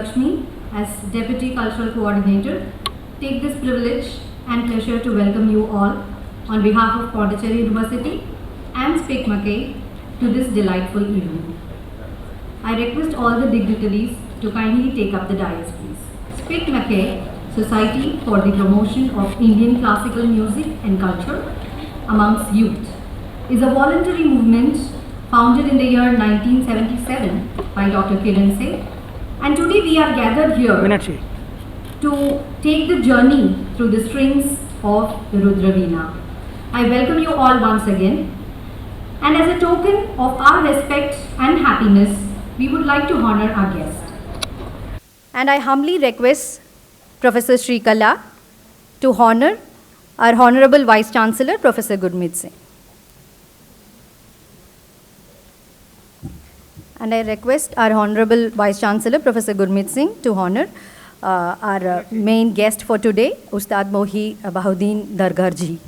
Lakshmi as Deputy Cultural Coordinator, take this privilege and pleasure to welcome you all on behalf of Pondicherry University and SPICMACAY to this delightful evening. I request all the dignitaries to kindly take up the dais, please. SPICMACAY, Society for the Promotion of Indian Classical Music and Culture amongst Youth, is a voluntary movement founded in the year 1977 by Dr. Kiran Singh, and today we are gathered here to take the journey through the strings of the Rudra Veena. I welcome you all once again, and as a token of our respect and happiness, we would like to honor our guest. And I humbly request Professor Srikala to honor our Honorable Vice Chancellor, Professor Gurmeet Singh. And I request our Honorable Vice Chancellor, Professor Gurmeet Singh, to honor our main guest for today, Ustad Mohi Baha'ud-din Dagar ji.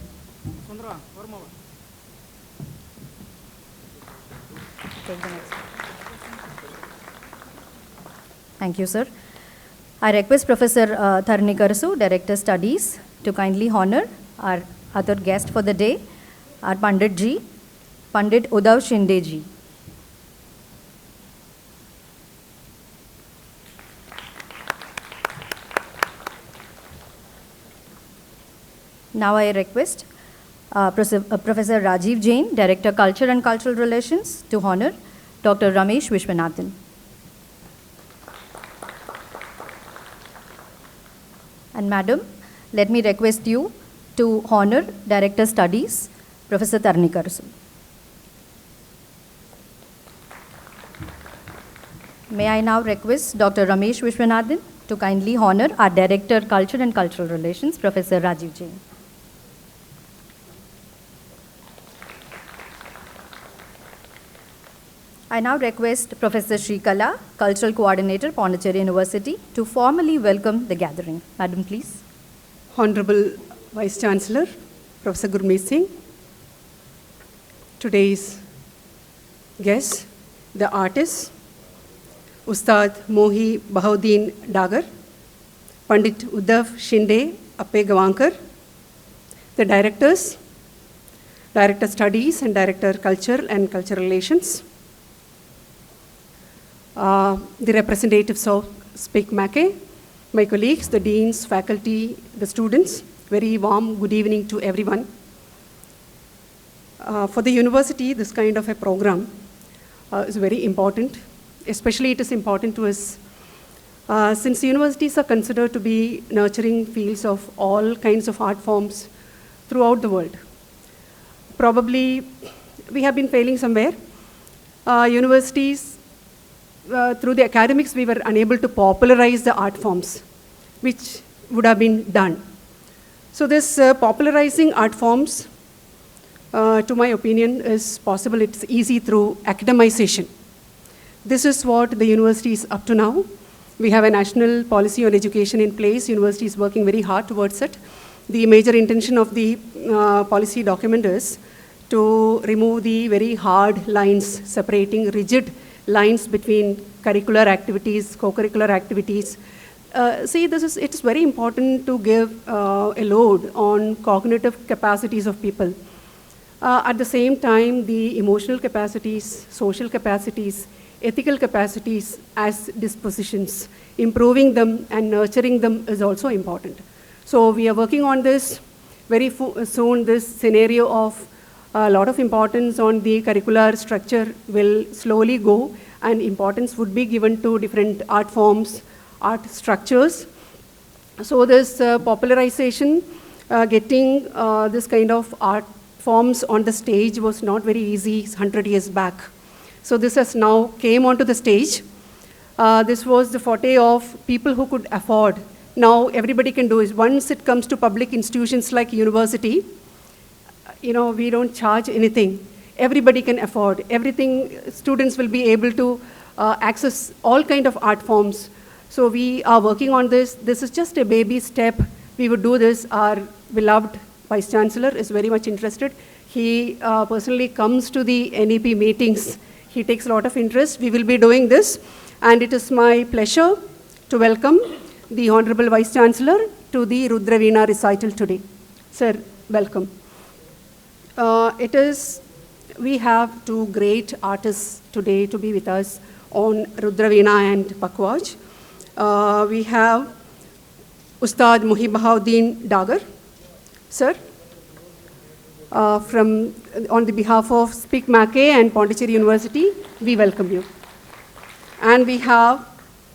Thank you, sir. I request Professor Tharnikarsu, Director Studies, to kindly honor our other guest for the day, our Pandit ji, Pandit Uddhav Shinde ji. Now I request Professor Rajiv Jain, Director Culture and Cultural Relations, to honor Dr. Ramesh Vishwanathan. And Madam, let me request you to honor Director Studies, Professor Tharnikarsu. May I now request Dr. Ramesh Vishwanathan to kindly honor our Director Culture and Cultural Relations, Professor Rajiv Jain. I now request Professor Srikala, Cultural Coordinator, Pondicherry University, to formally welcome the gathering. Madam, please. Honorable Vice Chancellor, Professor Gurmeet Singh, today's guests, the artists, Ustad Mohi Baha'ud-din Dagar, Pandit Uddhav Shinde Appe Gavankar, the directors, Director Studies and Director Culture and Cultural Relations, the representatives of SPICMACAY, my colleagues, the deans, faculty, the students, very warm good evening to everyone. For the university, this kind of a program is very important. Especially it is important to us since universities are considered to be nurturing fields of all kinds of art forms throughout the world. Probably we have been failing somewhere. Universities, through the academics, we were unable to popularize the art forms, which would have been done. So this popularizing art forms, to my opinion, is possible. It's easy through academization. This is what the university is up to now. We have a national policy on education in place. University is working very hard towards it. The major intention of the policy document is to remove the very hard lines separating rigid lines between curricular activities, co-curricular activities. It's very important to give a load on cognitive capacities of people. At the same time, the emotional capacities, social capacities, ethical capacities as dispositions, improving them and nurturing them is also important. So we are working on this. Very soon, this scenario of a lot of importance on the curricular structure will slowly go, and importance would be given to different art forms, art structures. So this popularization, getting this kind of art forms on the stage was not very easy 100 years back. So this has now came onto the stage. This was the forte of people who could afford. Now everybody can do it. Once it comes to public institutions like university, we don't charge anything. Everybody can afford. Everything, students will be able to access all kind of art forms. So we are working on this. This is just a baby step. We would do this. Our beloved Vice Chancellor is very much interested. He personally comes to the NEP meetings. He takes a lot of interest. We will be doing this. And it is my pleasure to welcome the Honorable Vice Chancellor to the Rudra Veena recital today. Sir, welcome. We have two great artists today to be with us on Rudra Veena and Pakwaj. We have Ustad Mohi Baha'ud-din Dagar. Sir, on the behalf of SPICMACAY and Pondicherry University, we welcome you. And we have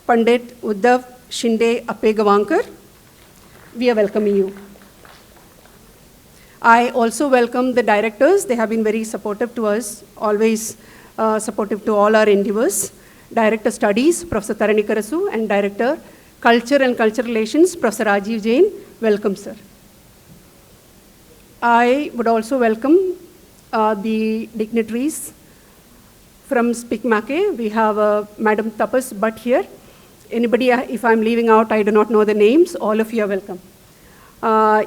Pandit Uddhav Shinde Appegavankar. We are welcoming you. I also welcome the directors. They have been very supportive to us, always supportive to all our endeavors. Director Studies, Professor Taranikarasu, and Director Culture and Cultural Relations, Professor Rajiv Jain. Welcome, sir. I would also welcome the dignitaries from SPICMACAY. We have Madam Tapas Bhatt here. Anybody, if I'm leaving out, I do not know the names. All of you are welcome.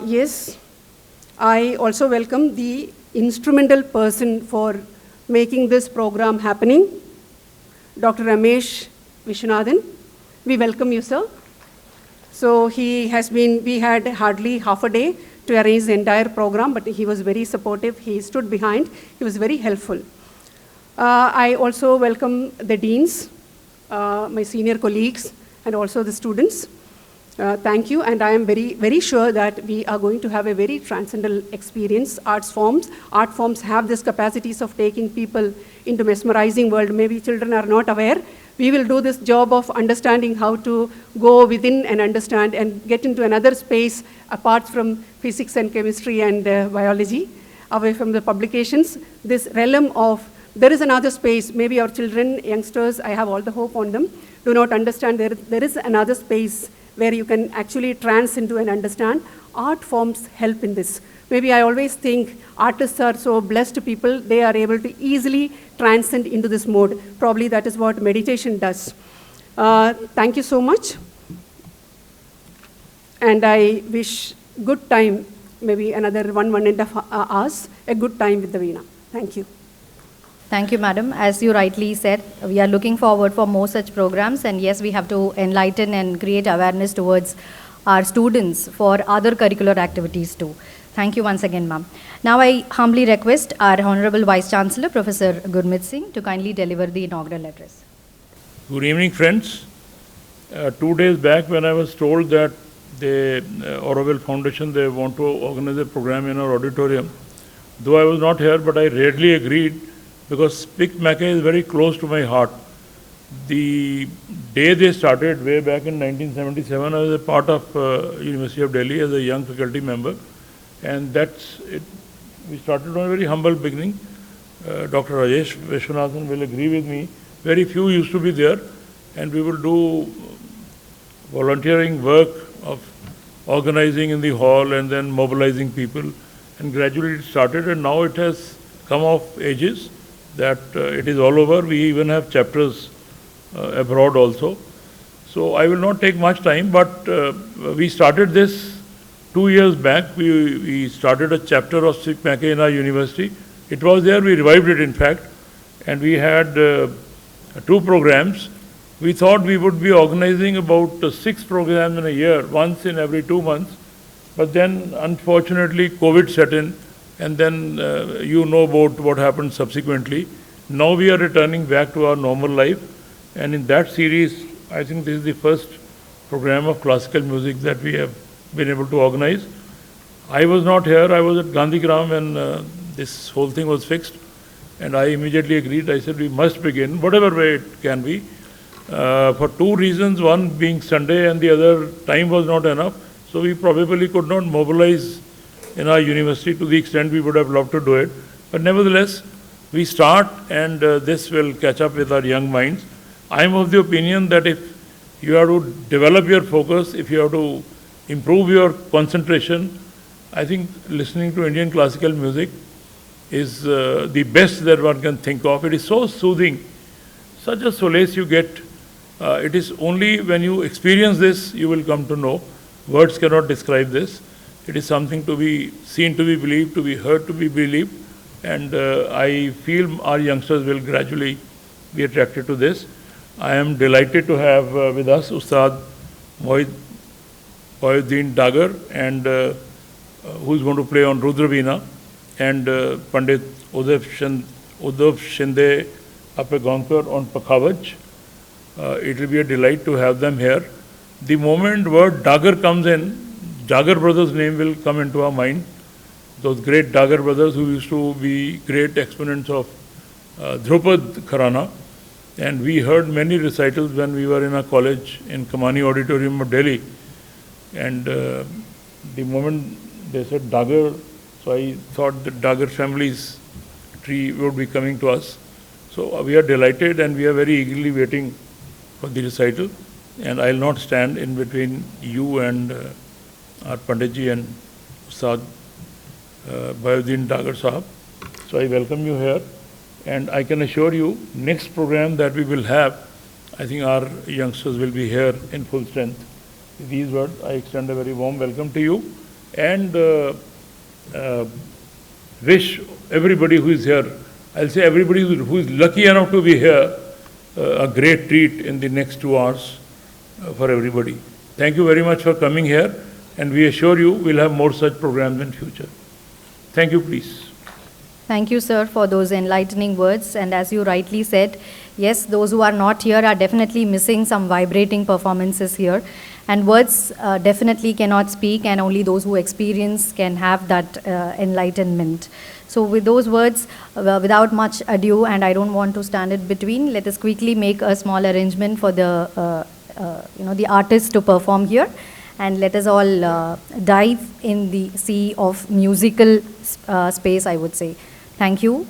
Yes, I also welcome the instrumental person for making this program happening, Dr. Ramesh Vishwanathan. We welcome you, sir. So we had hardly half a day to arrange the entire program, but he was very supportive. He stood behind. He was very helpful. I also welcome the deans, my senior colleagues, and also the students. Thank you, and I am very, very sure that we are going to have a very transcendental experience. Art forms have this capacities of taking people into mesmerizing world. Maybe children are not aware. We will do this job of understanding how to go within and understand and get into another space apart from physics and chemistry and biology, away from the publications. This realm of, there is another space. Maybe our children, youngsters, I have all the hope on them, do not understand there is another space where you can actually trance into and understand. Art forms help in this. Maybe I always think artists are so blessed people, they are able to easily transcend into this mode. Probably that is what meditation does. Thank you so much. And I wish good time, maybe another one and a half hours, a good time with the Veena. Thank you. Thank you, madam. As you rightly said, we are looking forward for more such programs, and yes, we have to enlighten and create awareness towards our students for other curricular activities too. Thank you once again, ma'am. Now I humbly request our Honorable Vice Chancellor, Professor Gurmeet Singh, to kindly deliver the inaugural address. Good evening, friends. 2 days back, when I was told that the Auroville Foundation, they want to organize a program in our auditorium, though I was not here, but I readily agreed, because SPICMACAY is very close to my heart. The day they started, way back in 1977, I was a part of University of Delhi as a young faculty member, and that's it. We started on a very humble beginning. Dr. Rajesh Vishwanathan will agree with me. Very few used to be there, and we will do volunteering work of organizing in the hall and then mobilizing people, and gradually it started, and now it has come of ages that it is all over. We even have chapters abroad also. So I will not take much time, but we started this 2 years back. We started a chapter of SPICMACAY in our university. It was there, we revived it in fact, and we had 2 programs. We thought we would be organizing about 6 programs in a year, once in every 2 months, but then unfortunately COVID set in, and then you know about what happened subsequently. Now we are returning back to our normal life, and in that series, I think this is the first program of classical music that we have been able to organize. I was not here, I was at Gandhigram when this whole thing was fixed, and I immediately agreed. I said we must begin, whatever way it can be, for 2 reasons, one being Sunday and the other time was not enough, so we probably could not mobilize in our university to the extent we would have loved to do it. But nevertheless, we start, and this will catch up with our young minds. I am of the opinion that if you have to develop your focus, if you have to improve your concentration, I think listening to Indian classical music is the best that one can think of. It is so soothing, such a solace you get. It is only when you experience this, you will come to know. Words cannot describe this. It is something to be seen, to be believed, to be heard, to be believed. And I feel our youngsters will gradually be attracted to this. I am delighted to have with us Ustad Mohi, Baha'ud-din Dagar, and who's going to play on Rudra Veena, and Pandit Uddhav Shinde Apegankar on Pakhavaj. It will be a delight to have them here. The moment word Dagar comes in, Dagar brothers' name will come into our mind. Those great Dagar brothers who used to be great exponents of Dhrupad Kharana. And we heard many recitals when we were in a college in Kamani Auditorium of Delhi. And the moment they said Dagar, so I thought the Dagar family's tree would be coming to us. So we are delighted and we are very eagerly waiting for the recital. And I'll not stand in between you and our Panditji and Ustad Baha'ud-din Dagar Sahab. So I welcome you here. And I can assure you, next program that we will have, I think our youngsters will be here in full strength. With these words, I extend a very warm welcome to you and wish everybody who is here, I'll say everybody who is lucky enough to be here, a great treat in the next 2 hours for everybody. Thank you very much for coming here, and we assure you we'll have more such programs in future. Thank you, please. Thank you, sir, for those enlightening words. And as you rightly said, yes, those who are not here are definitely missing some vibrating performances here. And words definitely cannot speak, and only those who experience can have that enlightenment. So with those words, without much ado, and I don't want to stand in between, let us quickly make a small arrangement for the, the artists to perform here. And let us all dive in the sea of musical space, I would say. Thank you.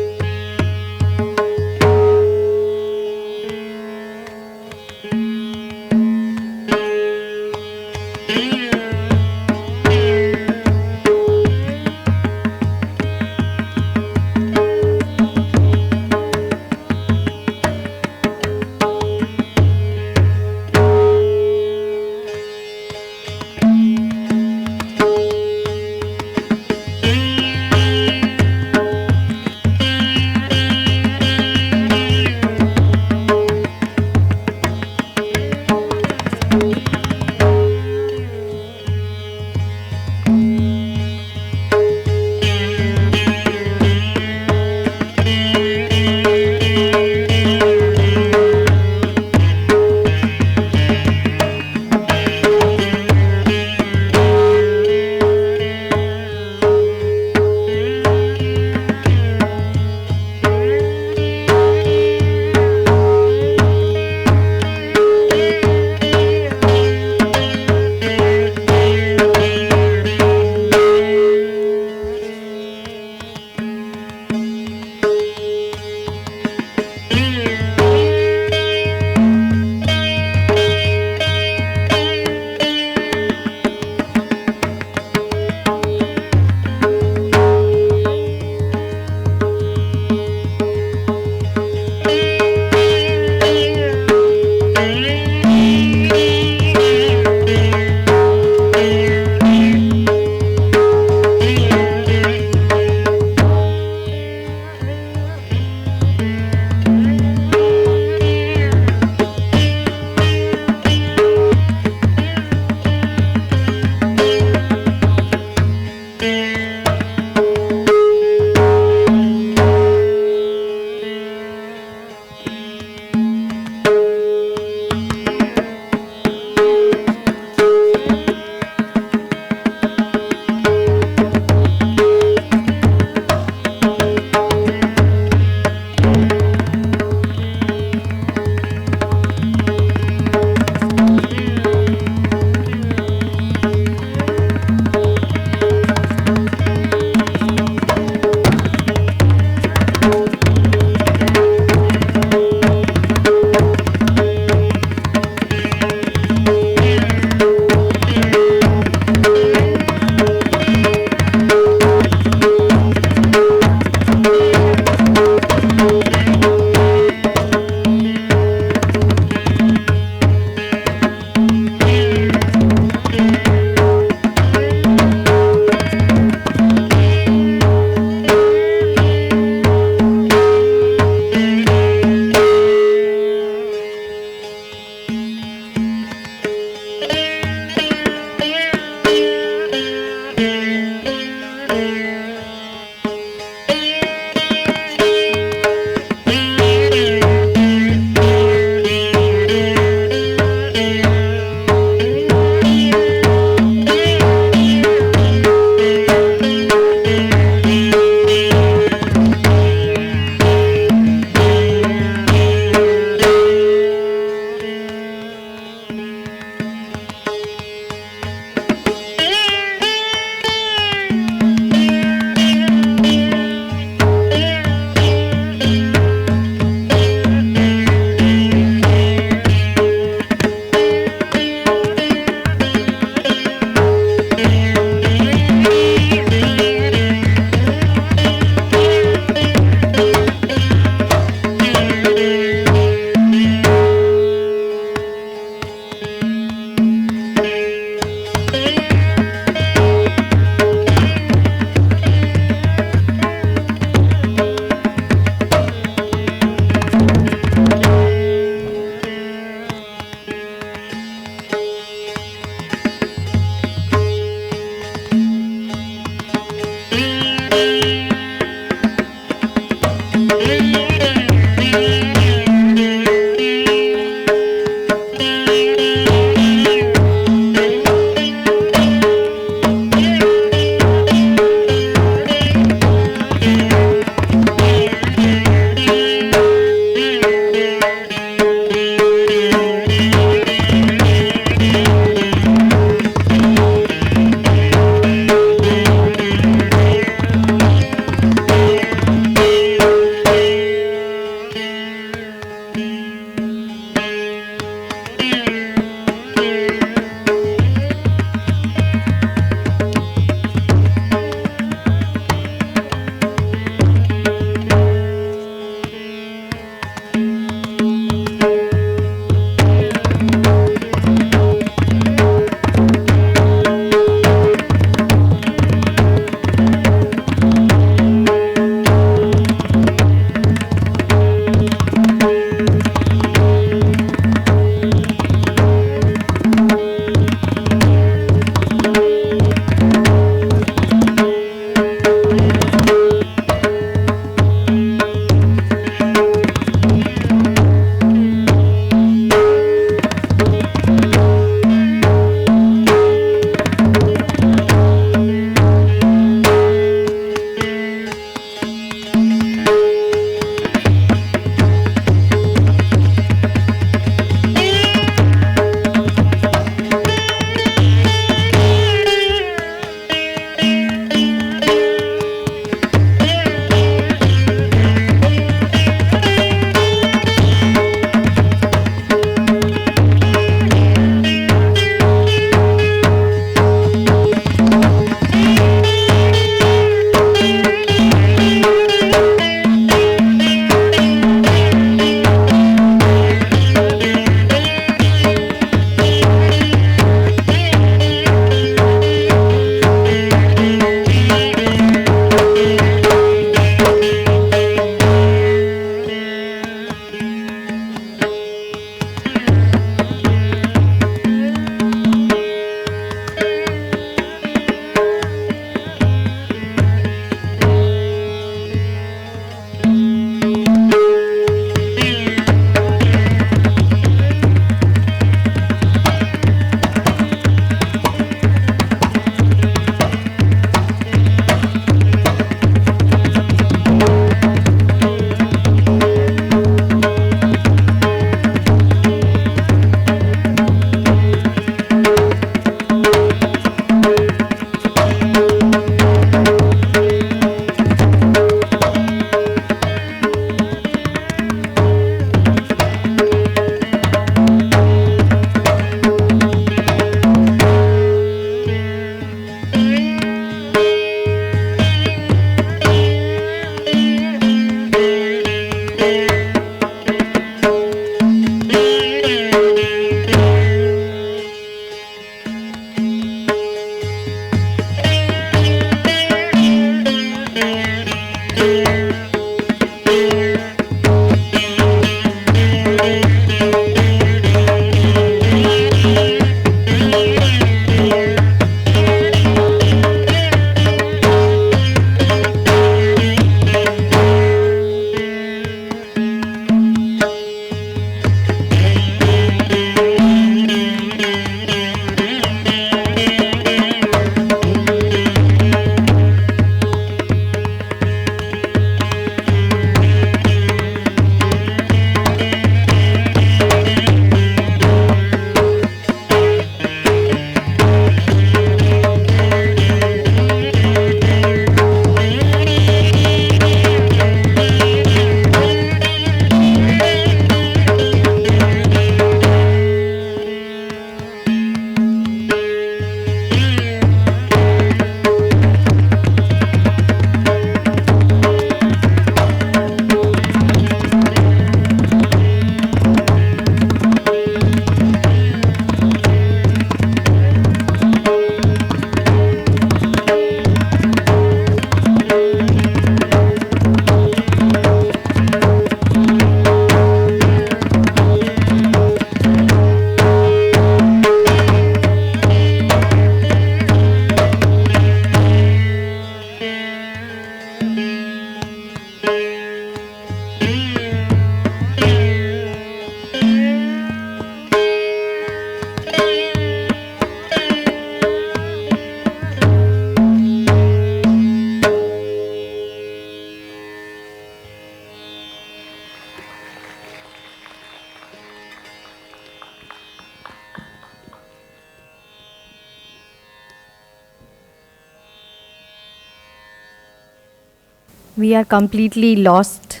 we are completely lost,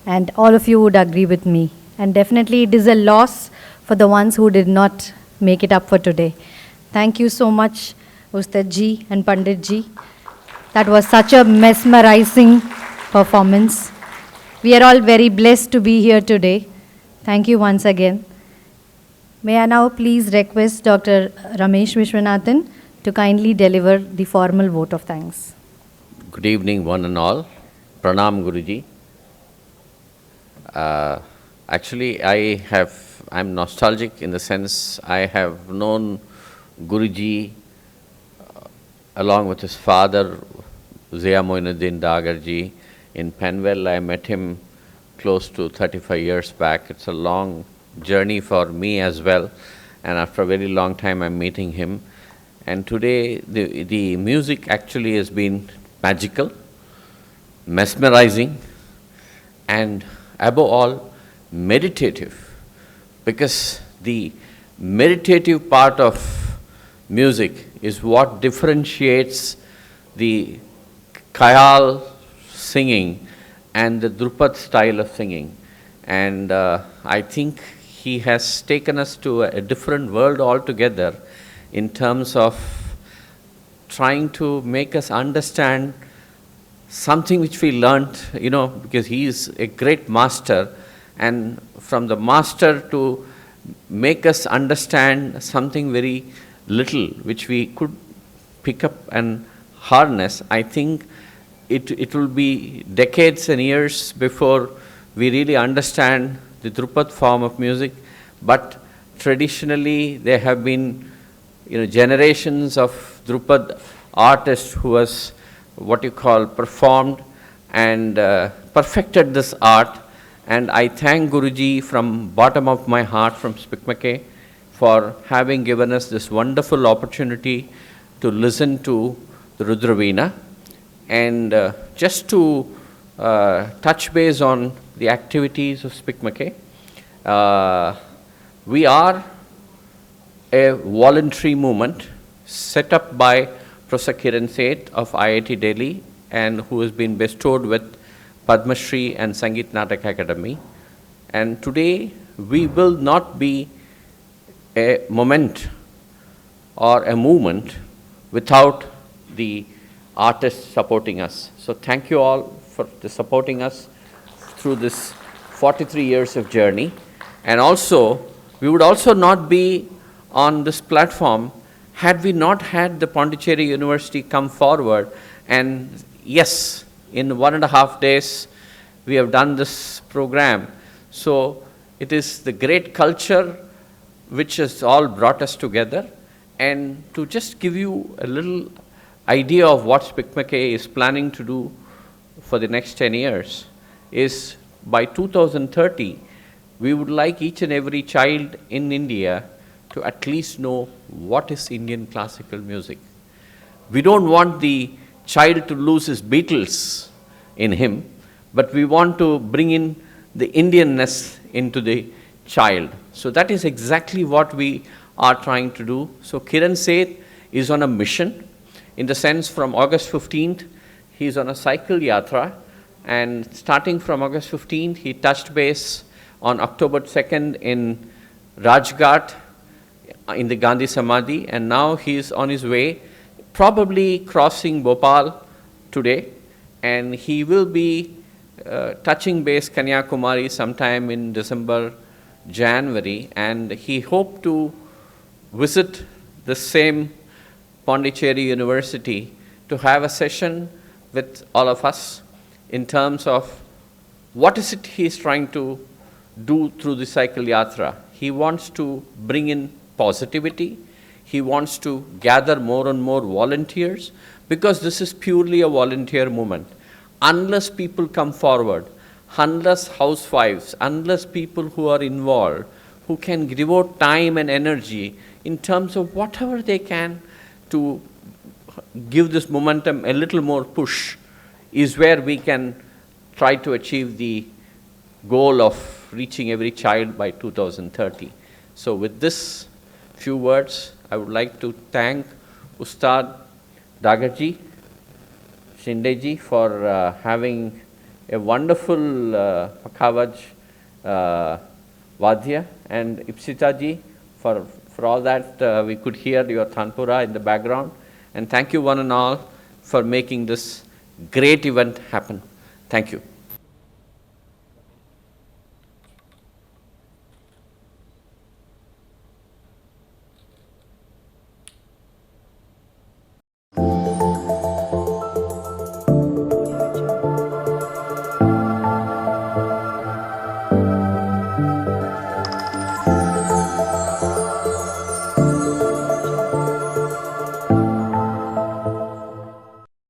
and all of you would agree with me. And definitely it is a loss for the ones who did not make it up for today. Thank you so much, Ustad ji and Pandit ji. That was such a mesmerizing performance. We are all very blessed to be here today. Thank you once again. May I now please request Dr. Ramesh Vishwanathan to kindly deliver the formal vote of thanks. Good evening, one and all. Pranam, Guruji. Actually, I'm nostalgic in the sense I have known Guruji along with his father, Mohi Dagar ji, in Penwell. I met him close to 35 years back. It's a long journey for me as well, and after a very long time I'm meeting him. And today the music actually has been magical, mesmerizing, and above all, meditative, because the meditative part of music is what differentiates the Khayal singing and the Drupad style of singing. And I think he has taken us to a different world altogether in terms of trying to make us understand something which we learnt, because he is a great master, and from the master to make us understand something very little which we could pick up and harness. I think it will be decades and years before we really understand the Drupad form of music, but traditionally there have been generations of Drupad artists who has what you call performed and perfected this art. And I thank Guruji from bottom of my heart, from SPICMACAY, for having given us this wonderful opportunity to listen to the Rudra Veena. And just to touch base on the activities of SPICMACAY, we are a voluntary movement set up by Professor Kiran Seth of IIT Delhi, and who has been bestowed with Padma Shri and Sangeet Natak Academy. And today we will not be a moment or a movement without the artists supporting us. So thank you all for supporting us through this 43 years of journey. And also, we would also not be on this platform had we not had the Pondicherry University come forward. And yes, in 1.5 days, we have done this program. So it is the great culture which has all brought us together. And to just give you a little idea of what SPICMACAY is planning to do for the next 10 years is by 2030, we would like each and every child in India to at least know what is Indian classical music. We don't want the child to lose his Beatles in him, but we want to bring in the Indianness into the child. So that is exactly what we are trying to do. So Kiran Seth is on a mission, in the sense from August 15th, he is on a cycle yatra, and starting from August 15th, he touched base on October 2nd in Rajghat, in the Gandhi Samadhi, and now he is on his way, probably crossing Bhopal today, and he will be touching base Kanyakumari sometime in December, January, and he hoped to visit the same Pondicherry University to have a session with all of us in terms of what is it he is trying to do through the cycle yatra. He wants to bring in positivity. He wants to gather more and more volunteers, because this is purely a volunteer movement. Unless people come forward, unless housewives, unless people who are involved, who can devote time and energy in terms of whatever they can to give this momentum a little more push, is where we can try to achieve the goal of reaching every child by 2030. So with this few words, I would like to thank Ustad Dagar ji, Shindeji for having a wonderful Pakhavaj Vadya, and Ipsitaji for all that we could hear your Tanpura in the background. And thank you one and all for making this great event happen. Thank you.